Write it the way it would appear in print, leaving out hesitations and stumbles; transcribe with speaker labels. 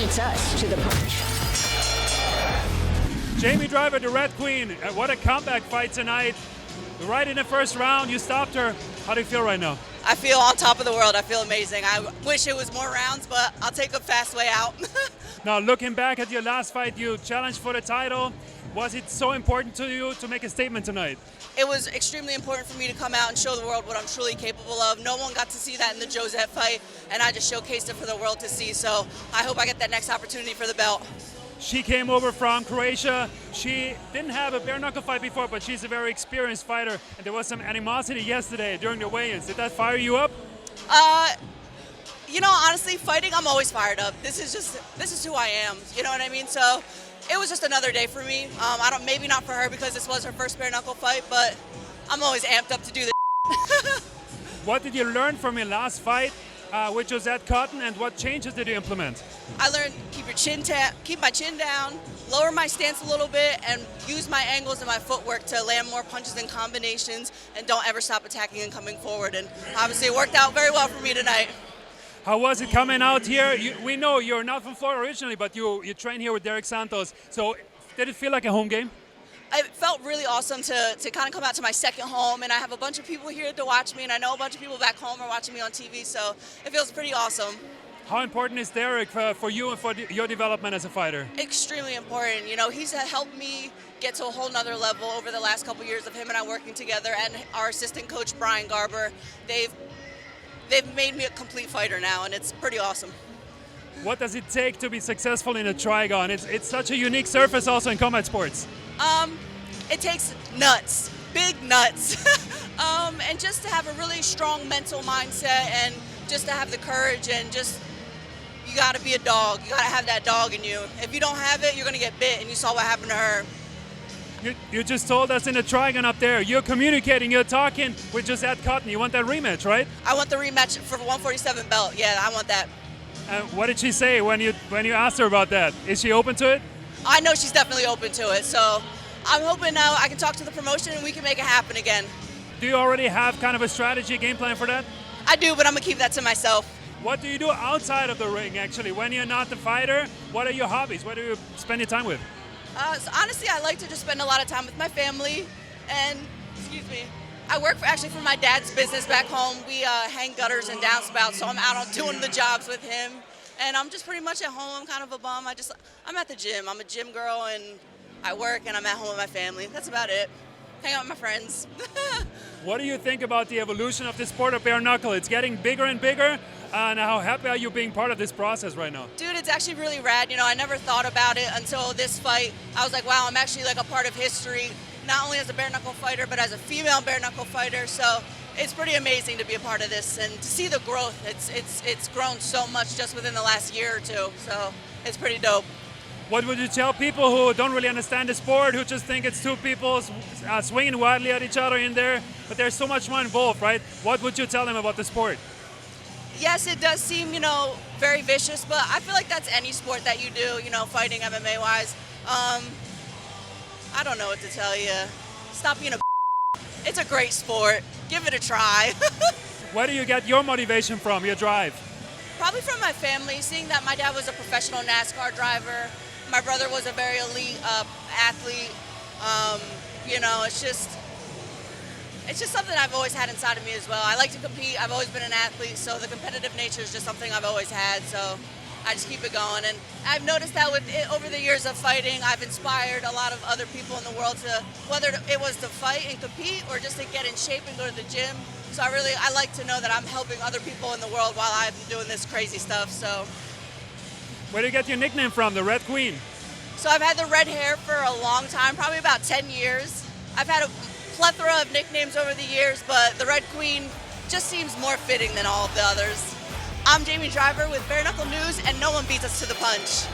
Speaker 1: beats us to the punch.
Speaker 2: Jamie Driver, the Red Queen, what a comeback fight tonight. Right in the first round, you stopped her. How do you feel right now?
Speaker 3: I feel on top of the world. I feel amazing. I wish it was more rounds, but I'll take a fast way out.
Speaker 2: Now, looking back at your last fight, you challenged for the title. Was it so important to you to make a statement tonight?
Speaker 3: It was extremely important for me to come out and show the world what I'm truly capable of. No one got to see that in the Josette fight, and I just showcased it for the world to see. So I hope I get that next opportunity for the belt.
Speaker 2: She came over from Croatia. She didn't have a bare knuckle fight before, but she's a very experienced fighter. And there was some animosity yesterday during the weigh-ins. Did that fire you up?
Speaker 3: You know, honestly, fighting, I'm always fired up. This is who I am. You know what I mean? So it was just another day for me. Maybe not for her because this was her first bare knuckle fight, but I'm always amped up to do this.
Speaker 2: What did you learn from your last fight with Josette Cotton, and what changes did you implement?
Speaker 3: I learned keep my chin down, lower my stance a little bit, and use my angles and my footwork to land more punches and combinations, and don't ever stop attacking and coming forward. And obviously it worked out very well for me tonight.
Speaker 2: How was it coming out here? We know you're not from Florida originally, but you train here with Derek Santos. So did it feel like a home game?
Speaker 3: It felt really awesome to kind of come out to my second home, and I have a bunch of people here to watch me, and I know a bunch of people back home are watching me on TV, so it feels pretty awesome.
Speaker 2: How important is Derek for you and for your development as a fighter?
Speaker 3: Extremely important. You know, he's helped me get to a whole nother level over the last couple years of him and I working together, and our assistant coach, Brian Garber. They've made me a complete fighter now, and it's pretty awesome.
Speaker 2: What does it take to be successful in a Trigon? It's such a unique surface also in combat sports.
Speaker 3: It takes nuts, big nuts, and just to have a really strong mental mindset, and just to have the courage, and just, you gotta be a dog. You gotta have that dog in you. If you don't have it, you're gonna get bit, and you saw what happened to her.
Speaker 2: You just told us in the Trigon up there, you're communicating, you're talking with Josette Cotton. You want that rematch, right?
Speaker 3: I want the rematch for 147 belt. Yeah, I want that.
Speaker 2: What did she say when you asked her about that? Is she open to it?
Speaker 3: I know she's definitely open to it, so I'm hoping now I can talk to the promotion and we can make it happen again.
Speaker 2: Do you already have kind of a strategy, game plan for that?
Speaker 3: I do, but I'm gonna keep that to myself.
Speaker 2: What do you do outside of the ring, actually? When you're not the fighter, what are your hobbies? What do you spend your time with?
Speaker 3: So honestly, I like to just spend a lot of time with my family, and, I work actually for my dad's business back home. We hang gutters and downspouts, so I'm out doing the jobs with him. And I'm just pretty much at home. I'm kind of a bum. I'm at the gym. I'm a gym girl, and I work, and I'm at home with my family. That's about it. Hang out with my friends.
Speaker 2: What do you think about the evolution of the sport of bare knuckle? It's getting bigger and bigger. And how happy are you being part of this process right now?
Speaker 3: Dude, it's actually really rad. You know, I never thought about it until this fight. I was like, wow, I'm actually like a part of history, not only as a bare knuckle fighter, but as a female bare knuckle fighter. So it's pretty amazing to be a part of this and to see the growth. It's grown so much just within the last year or two. So it's pretty dope.
Speaker 2: What would you tell people who don't really understand the sport, who just think it's two people swinging wildly at each other in there, but there's so much more involved, right? What would you tell them about the sport?
Speaker 3: Yes, it does seem, very vicious, but I feel like that's any sport that you do, fighting MMA-wise. I don't know what to tell you. Stop being a It's a great sport. Give it a try.
Speaker 2: Where do you get your motivation from, your drive?
Speaker 3: Probably from my family, seeing that my dad was a professional NASCAR driver. My brother was a very elite athlete. It's just something I've always had inside of me as well. I like to compete. I've always been an athlete, so the competitive nature is just something I've always had. So I just keep it going. And I've noticed that over the years of fighting, I've inspired a lot of other people in the world to, whether it was to fight and compete or just to get in shape and go to the gym. So I like to know that I'm helping other people in the world while I'm doing this crazy stuff. So.
Speaker 2: Where do you get your nickname from, the Red Queen?
Speaker 3: So I've had the red hair for a long time, probably about 10 years. I've had a plethora of nicknames over the years, but the Red Queen just seems more fitting than all of the others. I'm Jamie Driver with Bare Knuckle News, and no one beats us to the punch.